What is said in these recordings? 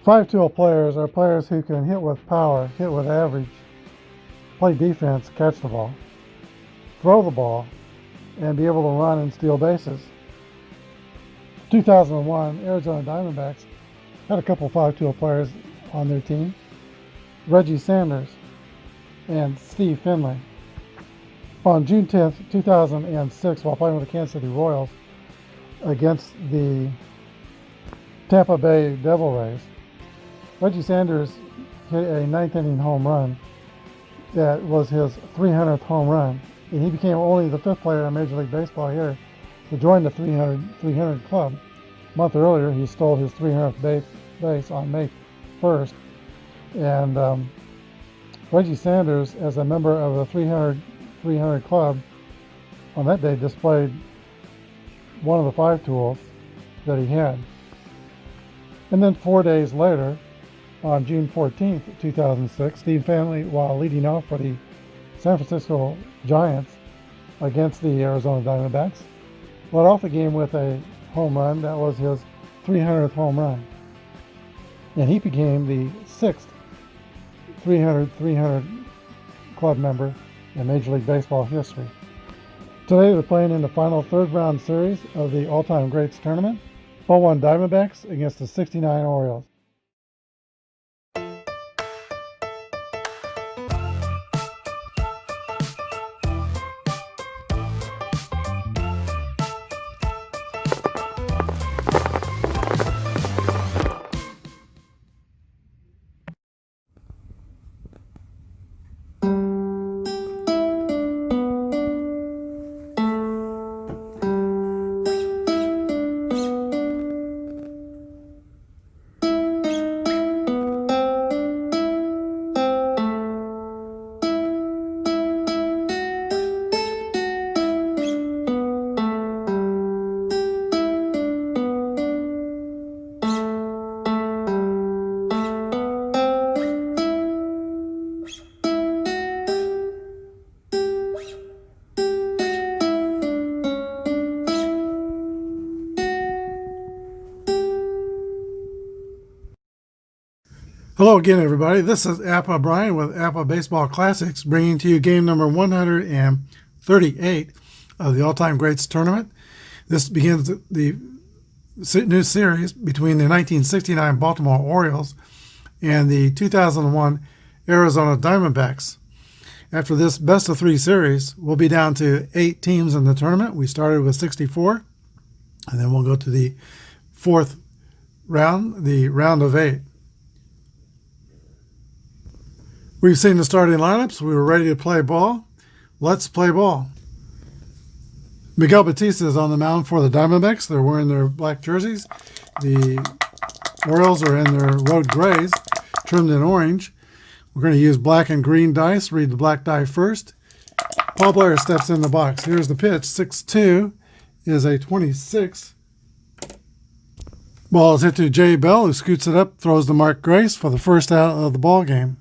5-tool players are players who can hit with power, hit with average, play defense, catch the ball, throw the ball, and be able to run and steal bases. 2001 Arizona Diamondbacks had a couple 5-tool players on their team. Reggie Sanders and Steve Finley. On June 10th, 2006, while playing with the Kansas City Royals against the Tampa Bay Devil Rays, Reggie Sanders hit a ninth-inning home run that was his 300th home run, and he became only the 5th player in Major League Baseball here to join the 300 club. A month earlier, he stole his 300th base on May 1st, and Reggie Sanders, as a member of the 300 club, on that day displayed one of the 5 tools that he had. And then 4 days later, on June 14th, 2006, Steve Finley, while leading off for the San Francisco Giants against the Arizona Diamondbacks, led off the game with a home run that was his 300th home run. And he became the 6th 300 club member in Major League Baseball history. Today they're playing in the final 3rd round series of the All-Time Greats Tournament. 0-1 Diamondbacks against the 69 Orioles. Hello again, everybody. This is Apba Brian with Apba Baseball Classics, bringing to you game number 138 of the All-Time Greats Tournament. This begins the new series between the 1969 Baltimore Orioles and the 2001 Arizona Diamondbacks. After this best-of-3 series, we'll be down to 8 teams in the tournament. We started with 64, and then we'll go to the 4th round, the round of 8. We've seen the starting lineups. We were ready to play ball. Let's play ball. Miguel Batista is on the mound for the Diamondbacks. They're wearing their black jerseys. The Orioles are in their road grays, trimmed in orange. We're going to use black and green dice. Read the black die first. Paul Blair steps in the box. Here's the pitch. 6-2 is a 26. Ball is hit to Jay Bell, who scoots it up, throws to Mark Grace for the first out of the ball game.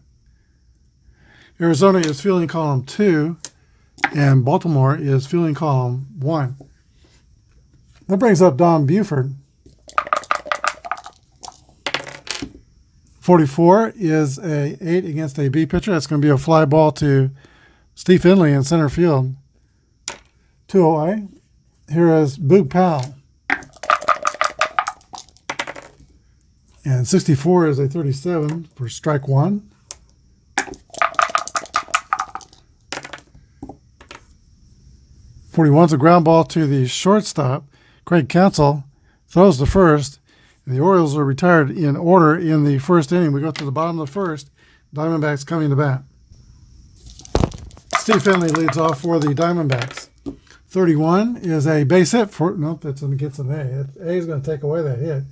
Arizona is fielding column 2, and Baltimore is fielding column 1. That brings up Don Buford. 44 is a 8 against a B pitcher. That's going to be a fly ball to Steve Finley in center field. 2 away. Here is Boog Powell. And 64 is a 37 for strike 1. 41's a ground ball to the shortstop. Craig Counsell throws the first. The Orioles are retired in order in the first inning. We go to the bottom of the first. Diamondbacks coming to bat. Steve Finley leads off for the Diamondbacks. 31 is a base hit for, nope, that's gets an A. A is going to take away that hit.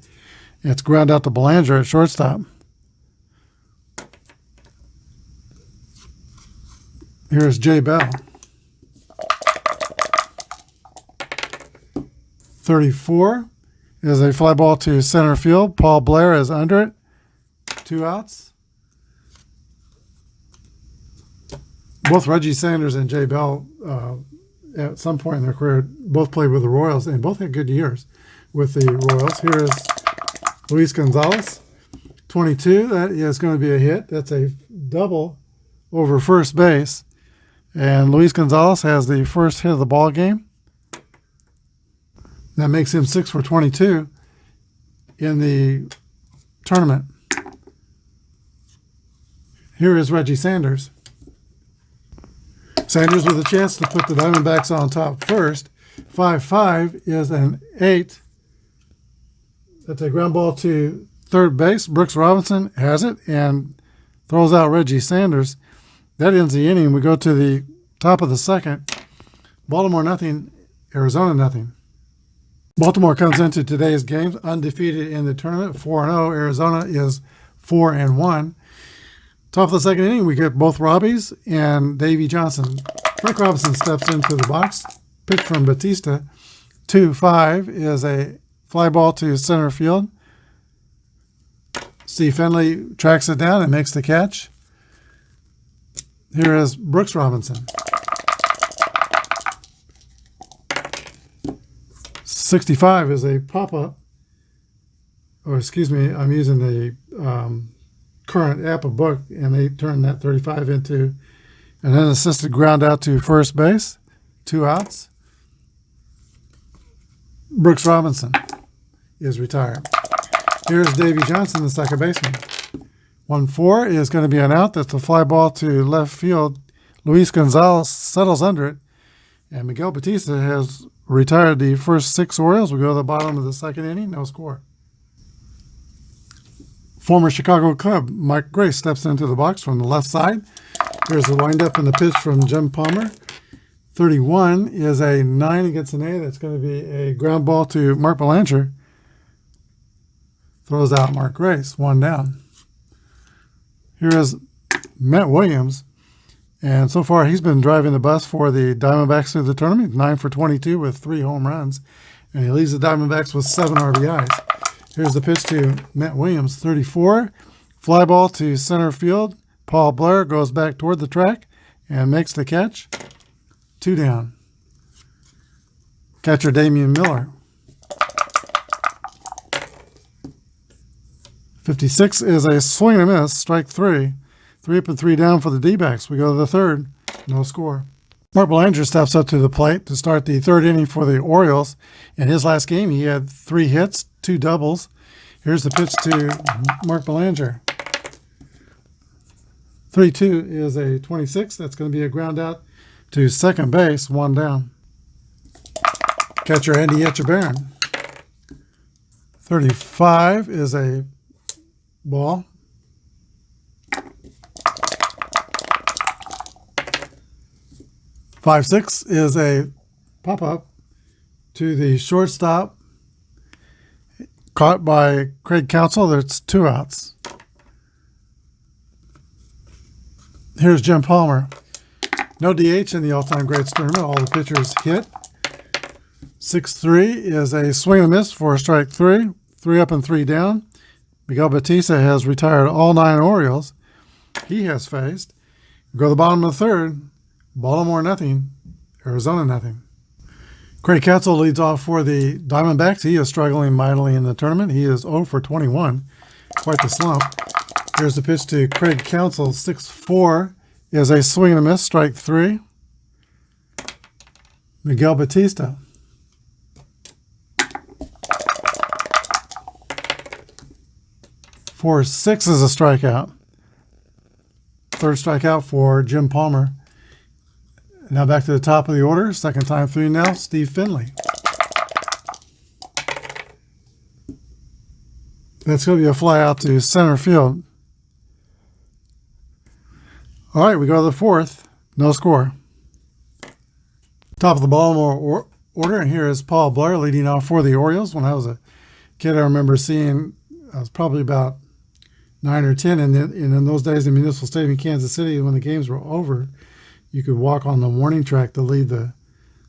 It's ground out to Belanger at shortstop. Here's Jay Bell. 34 is a fly ball to center field. Paul Blair is under it. 2 outs. Both Reggie Sanders and Jay Bell, at some point in their career, both played with the Royals, and both had good years with the Royals. Here is Luis Gonzalez. 22, that is going to be a hit. That's a double over first base. And Luis Gonzalez has the first hit of the ball game. That makes him 6 for 22 in the tournament. Here is Reggie Sanders. Sanders with a chance to put the Diamondbacks on top first. 5-5 is an 8. That's a ground ball to third base. Brooks Robinson has it and throws out Reggie Sanders. That ends the inning. We go to the top of the second. Baltimore nothing, Arizona nothing. Baltimore comes into today's games undefeated in the tournament, 4-0. Arizona is 4-1. Top of the second inning, we get both Robbies and Davey Johnson. Frank Robinson steps into the box. Pitch from Batista. 2-5 is a fly ball to center field. Steve Finley tracks it down and makes the catch. Here is Brooks Robinson. 65 is a pop-up. Or excuse me, I'm using the current Apba book, and they turned that 35 into an unassisted ground out to first base. 2 outs. Brooks Robinson is retired. Here's Davey Johnson, the second baseman. 1-4 is going to be an out. That's a fly ball to left field. Luis Gonzalez settles under it. And Miguel Batista has retired the first 6 Orioles. We go to the bottom of the second inning. No score. Former Chicago Cub Mike Grace steps into the box from the left side. Here's the windup and the pitch from Jim Palmer. 31 is a 9 against an A. That's going to be a ground ball to Mark Belanger. Throws out Mark Grace. 1 down. Here is Matt Williams. And so far, he's been driving the bus for the Diamondbacks through the tournament. 9 for 22 with 3 home runs. And he leads the Diamondbacks with 7 RBIs. Here's the pitch to Matt Williams. 34. Fly ball to center field. Paul Blair goes back toward the track and makes the catch. 2 down. Catcher Damian Miller. 56 is a swing and a miss, strike 3. 3 up and 3 down for the D-backs. We go to the third, no score. Mark Belanger steps up to the plate to start the third inning for the Orioles. In his last game, he had 3 hits, 2 doubles. Here's the pitch to Mark Belanger. 3-2 is a 26. That's going to be a ground out to second base, 1 down. Catcher Andy Etchebarren. 35 is a ball. 5-6 is a pop-up to the shortstop. Caught by Craig Counsell. That's 2 outs. Here's Jim Palmer. No DH in the all-time greats tournament. All the pitchers hit. 6-3 is a swing and a miss for strike 3. 3 up and 3 down. Miguel Batista has retired all 9 Orioles. He has faced. We go to the bottom of the third. Baltimore nothing. Arizona nothing. Craig Counsell leads off for the Diamondbacks. He is struggling mightily in the tournament. He is 0 for 21. Quite the slump. Here's the pitch to Craig Counsell. 6-4 is a swing and a miss. Strike 3. Miguel Batista. 4-6 is a strikeout. Third strikeout for Jim Palmer. Now back to the top of the order. Second time through now, Steve Finley. That's going to be a fly out to center field. All right, we go to the fourth. No score. Top of the Baltimore order, and here is Paul Blair leading off for the Orioles. When I was a kid, I remember seeing, I was probably about 9 or 10, and in those days in Municipal Stadium in Kansas City, when the games were over, you could walk on the warning track to leave the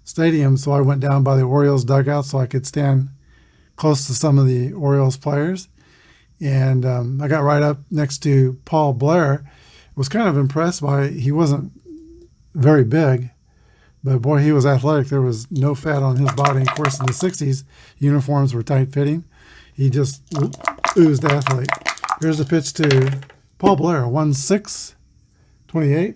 stadium. So I went down by the Orioles dugout so I could stand close to some of the Orioles players. And I got right up next to Paul Blair. Was kind of impressed by, he wasn't very big, but boy, he was athletic. There was no fat on his body. Of course, in the 60s, uniforms were tight-fitting. He just oozed athlete. Here's the pitch to Paul Blair. 1-6, 28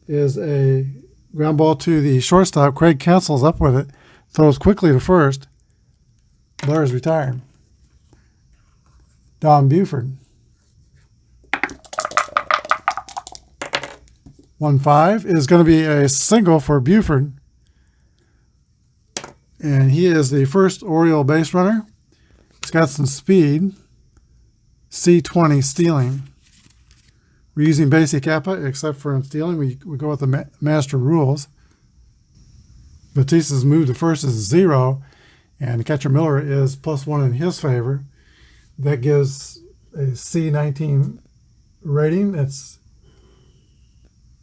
is a ground ball to the shortstop. Craig cancels up with it, throws quickly to first. Blair is retired. Don Buford. 1-5 is going to be a single for Buford. And he is the first Oriole base runner. He's got some speed. C20 stealing. We're using basic Apba, except for in stealing, we go with the master rules. Batista's move to first is 0, and catcher Miller is +1 in his favor. That gives a C19 rating. That's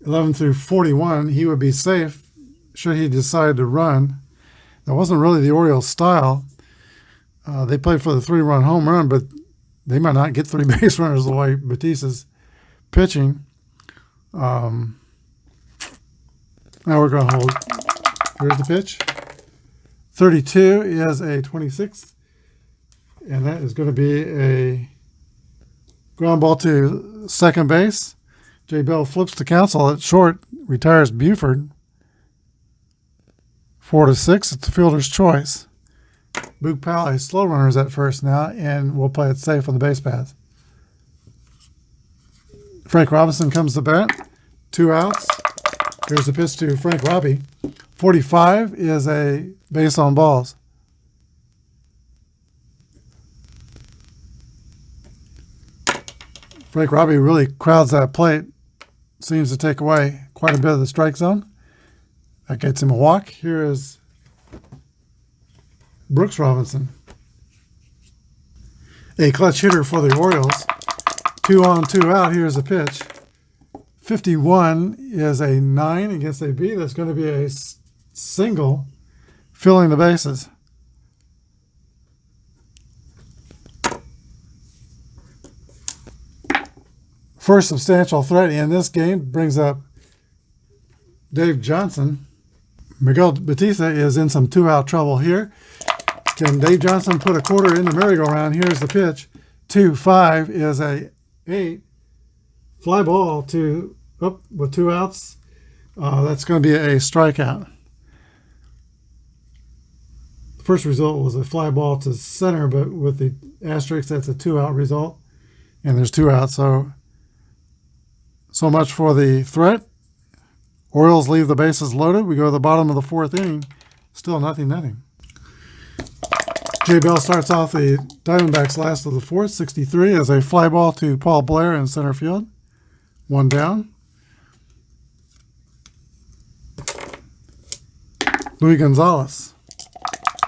11 through 41. He would be safe should he decide to run. That wasn't really the Orioles' style. They played for the 3-run home run, but they might not get 3 base runners the way Batista's pitching. Now we're going to hold. Here's the pitch. 32 is a 26th, and that is going to be a ground ball to second base. Jay Bell flips to counsel at short, retires Buford. 4-6, it's the fielder's choice. Boog Powell, slow runners at first now, and we'll play it safe on the base paths. Frank Robinson comes to bat. 2 outs. Here's the pitch to Frank Robbie. 45 is a base on balls. Frank Robbie really crowds that plate. Seems to take away quite a bit of the strike zone. That gets him a walk. Here is Brooks Robinson. A clutch hitter for the Orioles. 2 on, 2 out. Here's the pitch. 51 is a 9 against a B. That's going to be a single, filling the bases. First substantial threat in this game brings up Dave Johnson. Miguel Batista is in some 2-out trouble here. Can Dave Johnson put a quarter in the merry-go-round? Here's the pitch. 2-5 is a 8. Fly ball to with 2 outs. That's going to be a strikeout. The first result was a fly ball to center, but with the asterisk, that's a 2-out result. And there's 2 outs, so much for the threat. Orioles leave the bases loaded. We go to the bottom of the 4th inning. Still 0-0. Jay Bell starts off the Diamondbacks last of the 4th. 63 is a fly ball to Paul Blair in center field. 1 down. Luis Gonzalez.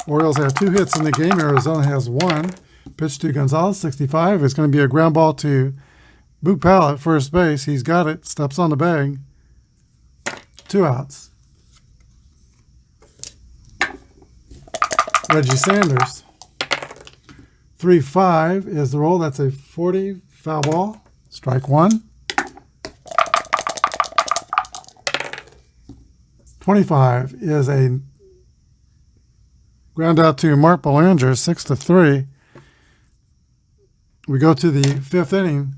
Orioles have 2 hits in the game. Arizona has 1. Pitch to Gonzalez. 65 is going to be a ground ball to Boog Powell at first base. He's got it. Steps on the bag. 2 outs. Reggie Sanders. 3-5 is the roll. That's a 40 foul ball. Strike 1. 25 is a ground out to Mark Belanger, 6-3. We go to the 5th inning.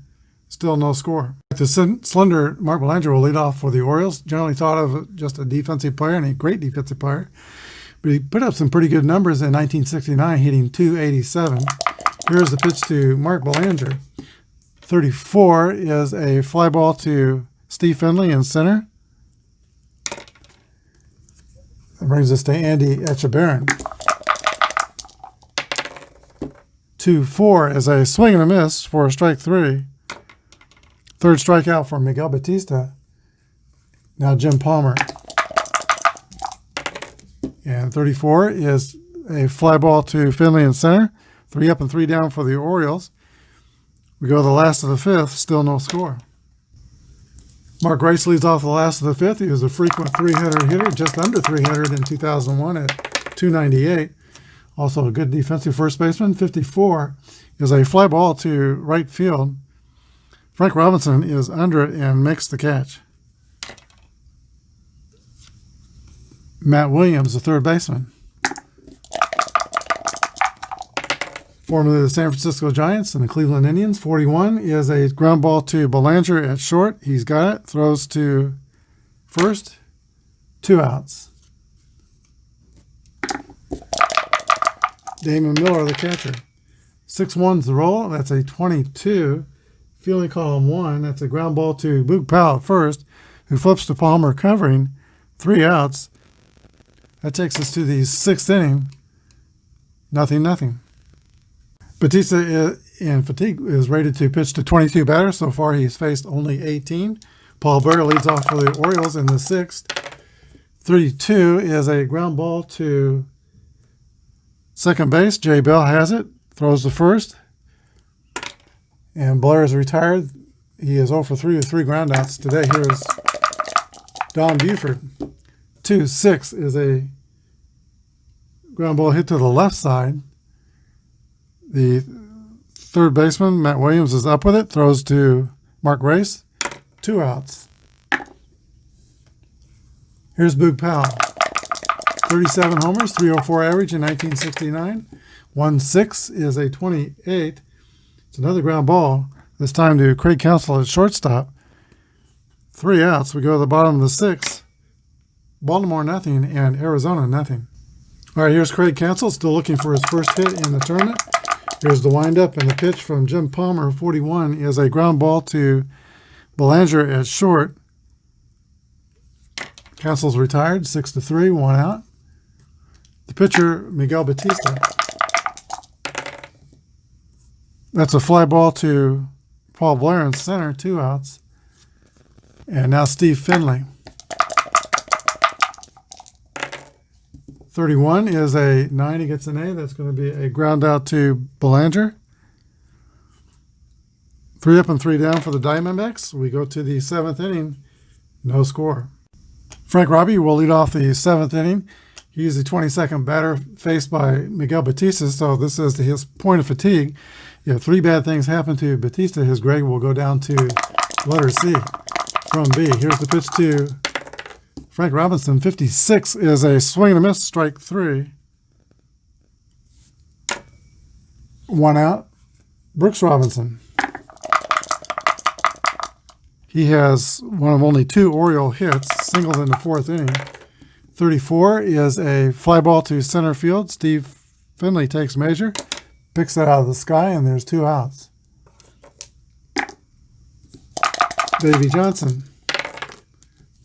Still no score. The slender Mark Belanger will lead off for the Orioles. Generally thought of just a defensive player and a great defensive player. But he put up some pretty good numbers in 1969, hitting .287. Here's the pitch to Mark Belanger. 34 is a fly ball to Steve Finley in center. That brings us to Andy Etchebarren. 2-4 is a swing and a miss for strike 3. 3rd strikeout for Miguel Batista. Now Jim Palmer. And 34 is a fly ball to Finley in center. 3 up and 3 down for the Orioles. We go to the last of the 5th, still no score. Mark Grace leads off the last of the 5th. He was a frequent 300 hitter, just under 300 in 2001 at .298. Also a good defensive first baseman. 54 is a fly ball to right field. Frank Robinson is under it and makes the catch. Matt Williams, the 3rd baseman. Formerly the San Francisco Giants and the Cleveland Indians. 41 is a ground ball to Belanger at short. He's got it. Throws to first. 2 outs. Damon Miller, the catcher. 6-1's the roll. That's a 22. Fielding column 1. That's a ground ball to Boog Powell at first, who flips to Palmer covering. 3 outs. That takes us to the 6th inning. 0-0. Batista in fatigue is rated to pitch to 22 batters. So far, he's faced only 18. Paul Berger leads off for the Orioles in the 6th. 32 is a ground ball to second base. Jay Bell has it. Throws to first. And Blair is retired. He is 0 for 3 with 3 groundouts today. Here is Don Buford. 2-6 is a ground ball hit to the left side. The third baseman, Matt Williams, is up with it. Throws to Mark Race. 2 outs. Here's Boog Powell. 37 homers, 304 average in 1969. 1-6 is a 28. It's another ground ball, this time to Craig Counsell at shortstop. 3 outs. We go to the bottom of the 6th. Baltimore 0 and Arizona 0. All right, here's Craig Counsell, still looking for his first hit in the tournament. Here's the windup, and the pitch from Jim Palmer, 41, is a ground ball to Belanger at short. Counsell's retired, 6-3, 1 out. The pitcher, Miguel Batista. That's a fly ball to Paul Blair in center, 2 outs. And now Steve Finley. 31 is a 9. He gets an A. That's going to be a ground out to Belanger. 3 up and 3 down for the Diamondbacks. We go to the 7th inning. No score. Frank Robbie will lead off the 7th inning. He's the 22nd batter faced by Miguel Batista, so this is his point of fatigue. If 3 bad things happen to Batista, his grade will go down to letter C from B. Here's the pitch to Frank Robinson. 56 is a swing and a miss, strike 3. 1 out. Brooks Robinson. He has one of only 2 Oriole hits, singled in the 4th inning. 34 is a fly ball to center field. Steve Finley takes measure, picks that out of the sky, and there's 2 outs. Davey Johnson.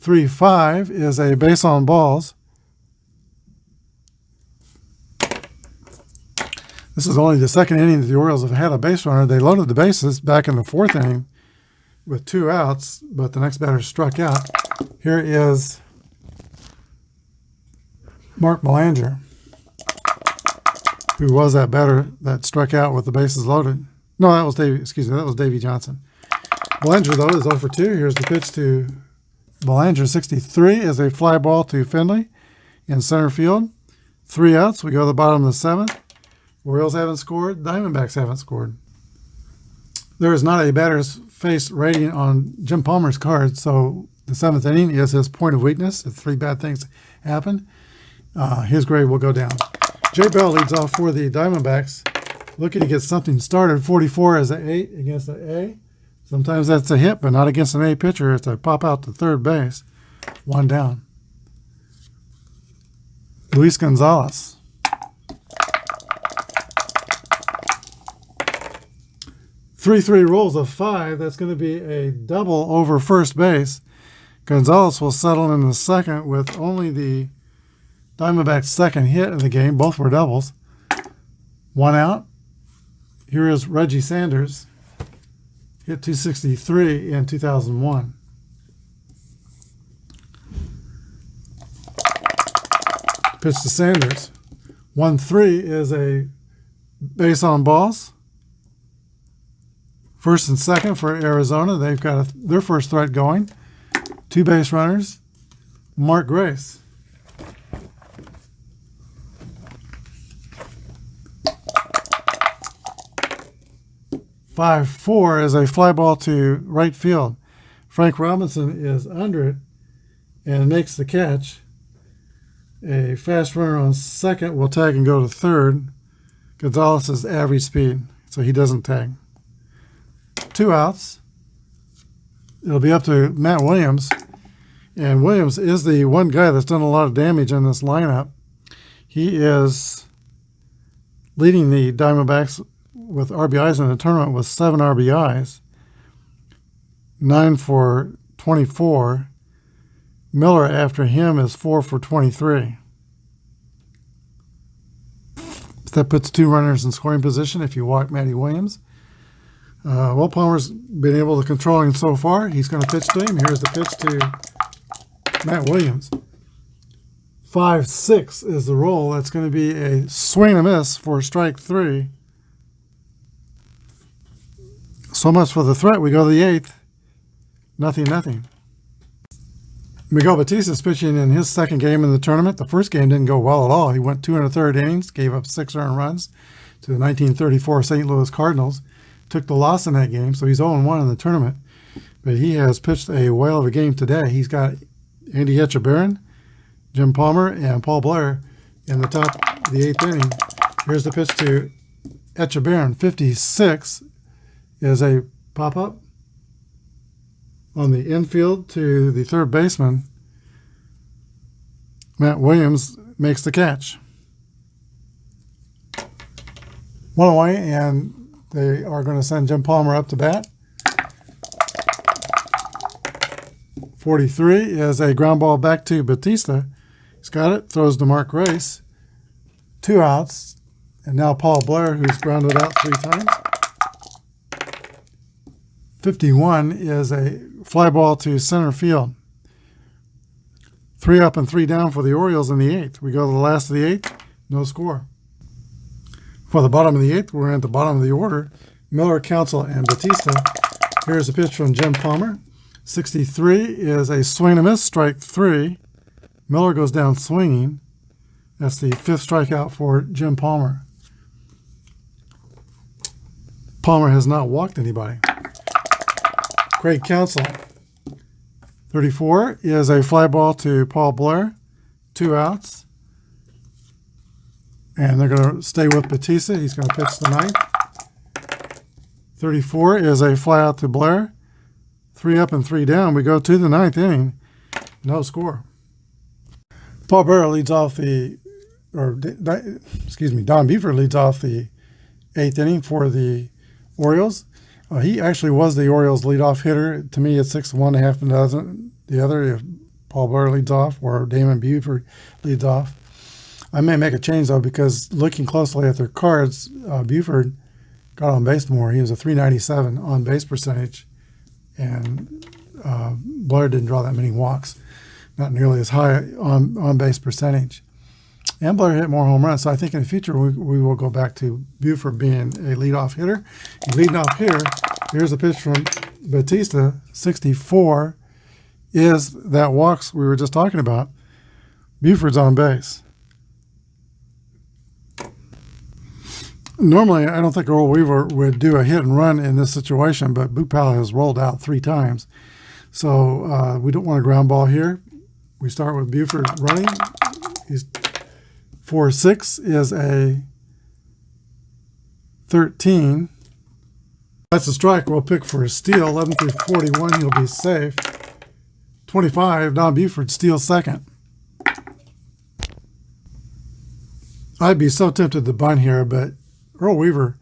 3-5 is a base on balls. This is only the 2nd inning that the Orioles have had a base runner. They loaded the bases back in the 4th inning with 2 outs, but the next batter struck out. Here is Mark Belanger, who was that batter that struck out with the bases loaded. No, that was Davey Johnson. Belanger, though, is 0 for 2. Here's the pitch to Belanger. 63 is a fly ball to Finley in center field. 3 outs. We go to the bottom of the 7th. Orioles haven't scored. Diamondbacks haven't scored. There is not a batter's face rating on Jim Palmer's card, so the 7th inning is his point of weakness. If 3 bad things happen, his grade will go down. Jay Bell leads off for the Diamondbacks, looking to get something started. 44 is an 8 against an A. Sometimes that's a hit, but not against an A pitcher. It's a pop out to third base. 1 down. Luis Gonzalez. Three rolls of 5. That's going to be a double over first base. Gonzalez will settle in the 2nd with only the Diamondbacks' 2nd hit of the game. Both were doubles. 1 out. Here is Reggie Sanders. Hit 263 in 2001. Pitch to Sanders. 1-3 is a base on balls. 1st and 2nd for Arizona. They've got their first threat going. 2 base runners. Mark Grace. "5-4 is a fly ball to right field. Frank Robinson is under it and makes the catch. A fast runner on 2nd will tag and go to 3rd. Gonzalez's average speed, so he doesn't tag. 2 outs. It'll be up to Matt Williams. And Williams is the one guy that's done a lot of damage in this lineup. He is leading the Diamondbacks with RBIs in the tournament with 7 RBIs. 9 for 24. Miller after him is 4 for 23. That puts 2 runners in scoring position if you walk Matty Williams. Well, Palmer's been able to control him so far. He's going to pitch to him. Here's the pitch to Matt Williams. 5-6 is the roll. That's going to be a swing and a miss for strike 3. So much for the threat. We go to the 8th. Nothing. Miguel Batista's pitching in his second game in the tournament. The first game didn't go well at all. He went 2 1/3 innings, gave up 6 earned runs to the 1934 St. Louis Cardinals. Took the loss in that game, so he's 0-1 in the tournament. But he has pitched a whale of a game today. He's got Andy Etchebarren, Jim Palmer, and Paul Blair in the top of the 8th inning. Here's the pitch to Etchebarren. 56 is a pop-up on the infield to the third baseman. Matt Williams makes the catch. 1 away, and they are going to send Jim Palmer up to bat. 43 is a ground ball back to Batista. He's got it, throws to Mark Grace. 2 outs, and now Paul Blair, who's grounded out 3 times. 51 is a fly ball to center field. 3 up and 3 down for the Orioles in the 8th. We go to the last of the 8th, no score. For the bottom of the 8th, we're at the bottom of the order. Miller, Counsell, and Batista. Here's a pitch from Jim Palmer. 63 is a swing and a miss, strike 3. Miller goes down swinging. That's the 5th strikeout for Jim Palmer. Palmer has not walked anybody. Craig Counsell. 34 is a fly ball to Paul Blair. 2 outs. And they're going to stay with Batista. He's going to pitch the 9th. 34 is a fly out to Blair. 3 up and 3 down. We go to the 9th inning. No score. Paul Blair leads off Don Buford leads off the 8th inning for the Orioles. He actually was the Orioles' leadoff hitter. To me, it's 6-1, half a dozen the other if Paul Blair leads off or Damon Buford leads off. I may make a change, though, because looking closely at their cards, Buford got on base more. He was a .397 on base percentage, and Blair didn't draw that many walks, not nearly as high on base percentage. And Blair hit more home runs, so I think in the future we will go back to Buford being a leadoff hitter. And leading off here, here's a pitch from Batista. 64 is that walks we were just talking about. Buford's on base. Normally, I don't think Earl Weaver would do a hit and run in this situation, but Boot Powell has rolled out 3 times. So we don't want a ground ball here. We start with Buford running. He's 4-6 is a 13. That's a strike. We'll pick for a steal. 11 through 41, he'll be safe. 25, Don Buford steals second. I'd be so tempted to bunt here, but Earl Weaver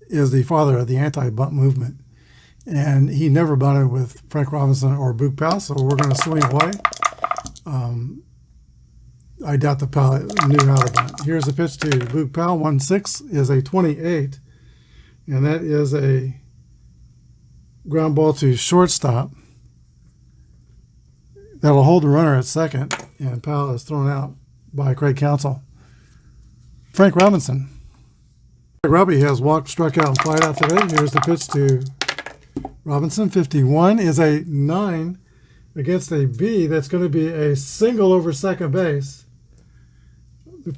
is the father of the anti-bunt movement, and he never bunted with Frank Robinson or Boot Powell, so we're going to swing away. I doubt the Powell knew how to bunt. Here's a pitch to Boot Powell. 1-6 is a 28, and that is a ground ball to shortstop. That'll hold the runner at second, and Powell is thrown out by Craig Counsell. Frank Robinson. Robbie has walked, struck out, and flied out today. Here's the pitch to Robinson. 51 is a 9 against a B. That's going to be a single over second base.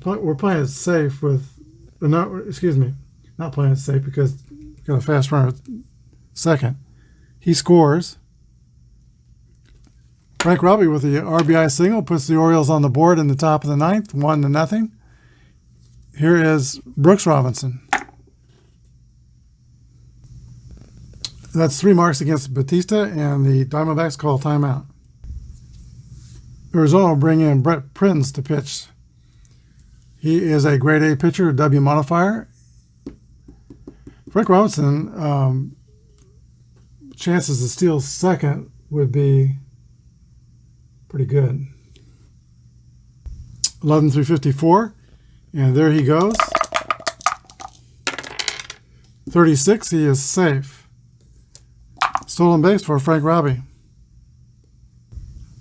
We're playing it safe with, not playing it safe because we've got a fast runner at second. He scores. Frank Robbie with the RBI single puts the Orioles on the board in the top of the 9th, 1-0. Here is Brooks Robinson. That's 3 marks against Batista, and the Diamondbacks call timeout. Arizona will bring in Brett Prinz to pitch. He is a grade A pitcher, W modifier. Frank Robinson, chances to steal second would be pretty good. 11 through 54, and there he goes. 36, he is safe. Stolen base for Frank Robbie.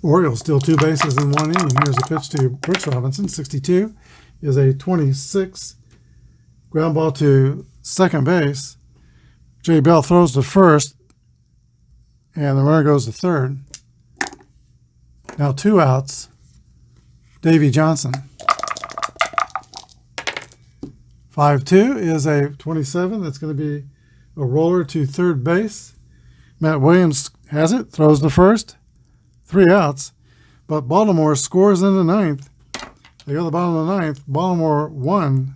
Orioles steal 2 bases in 1 inning. Here's a pitch to Brooks Robinson. 62 is a 26. Ground ball to second base. Jay Bell throws to first, and the runner goes to third. Now 2 outs. Davey Johnson. 5-2 is a 27. That's going to be a roller to third base. Matt Williams has it, throws to first. 3 outs. But Baltimore scores in the 9th. They go to the bottom of the 9th. Baltimore 1,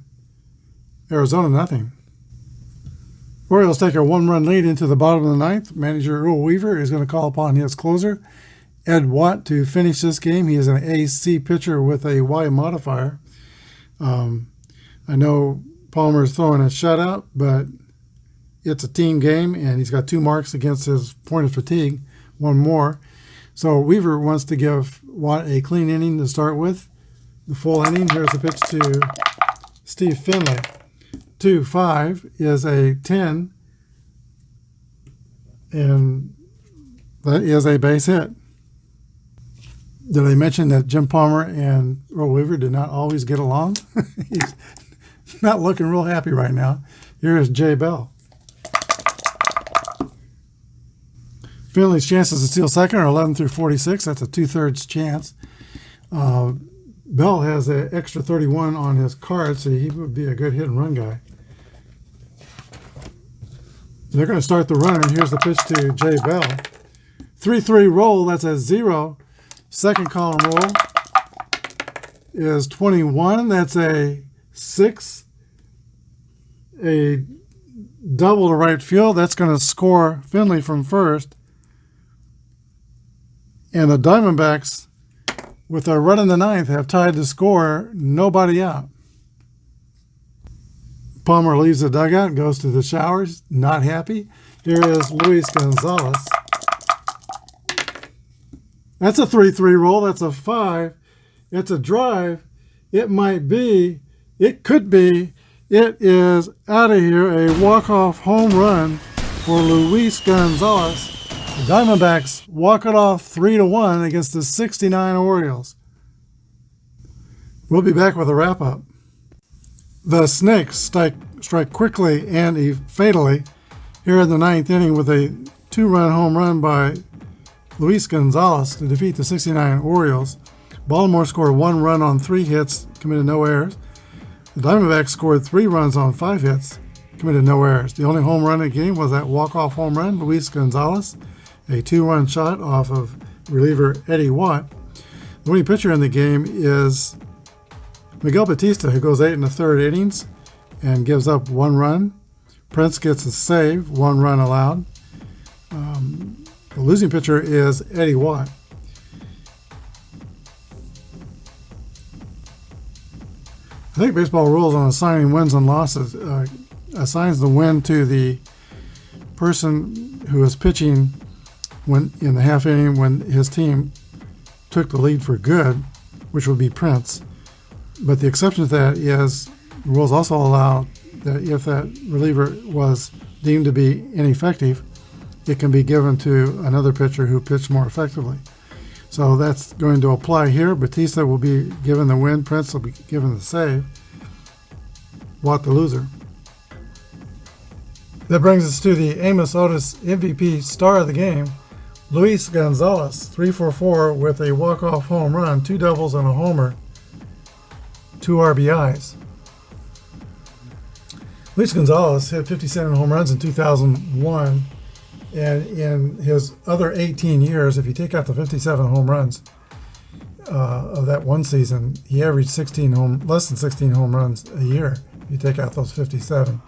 Arizona nothing. Orioles take a 1-run lead into the bottom of the 9th. Manager Earl Weaver is going to call upon his closer, Ed Watt, to finish this game. He is an AC pitcher with a Y modifier. I know Palmer's throwing a shutout, but it's a team game, and he's got 2 marks against his point of fatigue, 1 more. So Weaver wants to give Watt a clean inning to start with. The full inning. Here's the pitch to Steve Finley. 2-5 is a 10, and that is a base hit. Did I mention that Jim Palmer and Earl Weaver did not always get along? He's not looking real happy right now. Here is Jay Bell. Finley's chances to steal second are 11 through 46. That's a 2/3 chance. Bell has an extra 31 on his card, so he would be a good hit and run guy. They're going to start the runner. Here's the pitch to Jay Bell. 3-3 roll. That's a 0. Second column roll is 21. That's a 6. A double to right field. That's going to score Finley from first. And the Diamondbacks, with a run in the 9th, have tied the score. Nobody out. Palmer leaves the dugout and goes to the showers. Not happy. Here is Luis Gonzalez. That's a 3-3 roll. That's a 5. It's a drive. It might be. It could be. It is out of here. A walk-off home run for Luis Gonzalez. The Diamondbacks walk it off 3-1 against the 69 Orioles. We'll be back with a wrap-up. The Snakes strike quickly and fatally here in the 9th inning with a 2-run home run by Luis Gonzalez to defeat the 69 Orioles. Baltimore scored 1 run on 3 hits, committed no errors. The Diamondbacks scored 3 runs on 5 hits, committed no errors. The only home run in the game was that walk-off home run, Luis Gonzalez, a 2-run shot off of reliever Eddie Watt. The winning pitcher in the game is Miguel Batista, who goes 8 1/3 innings and gives up 1 run. Prince gets a save, 1 run allowed. The losing pitcher is Eddie Watt. I think baseball rules on assigning wins and losses assigns the win to the person who is pitching when in the half inning when his team took the lead for good, which would be Prince. But the exception to that is the rules also allow that if that reliever was deemed to be ineffective, it can be given to another pitcher who pitched more effectively. So that's going to apply here. Batista will be given the win. Prince will be given the save. Watt the loser. That brings us to the Amos Otis MVP star of the game, Luis Gonzalez, 3-for-4 with a walk-off home run, 2 doubles and a homer, 2 RBIs. Luis Gonzalez hit 57 home runs in 2001, and in his other 18 years, if you take out the 57 home runs, of that one season, he averaged less than 16 home runs a year. You take out those 57.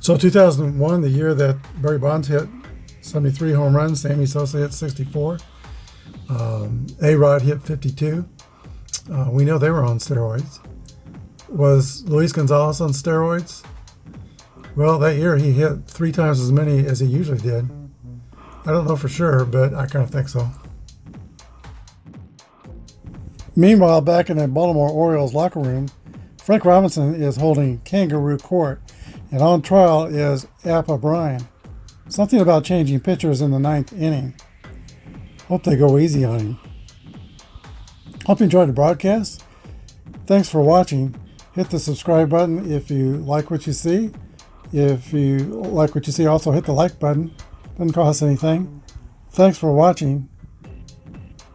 So 2001, the year that Barry Bonds hit 73 home runs, Sammy Sosa hit 64. A-Rod hit 52. We know they were on steroids. Was Luis Gonzalez on steroids? Well, that year he hit 3 times as many as he usually did. I don't know for sure, but I kind of think so. Meanwhile, back in the Baltimore Orioles locker room, Frank Robinson is holding kangaroo court, and on trial is Apba Brian. Something about changing pitchers in the 9th inning. Hope they go easy on him. Hope you enjoyed the broadcast. Thanks for watching. Hit the subscribe button if you like what you see. If you like what you see, also hit the like button. Doesn't cost anything. Thanks for watching.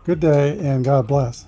Good day and God bless.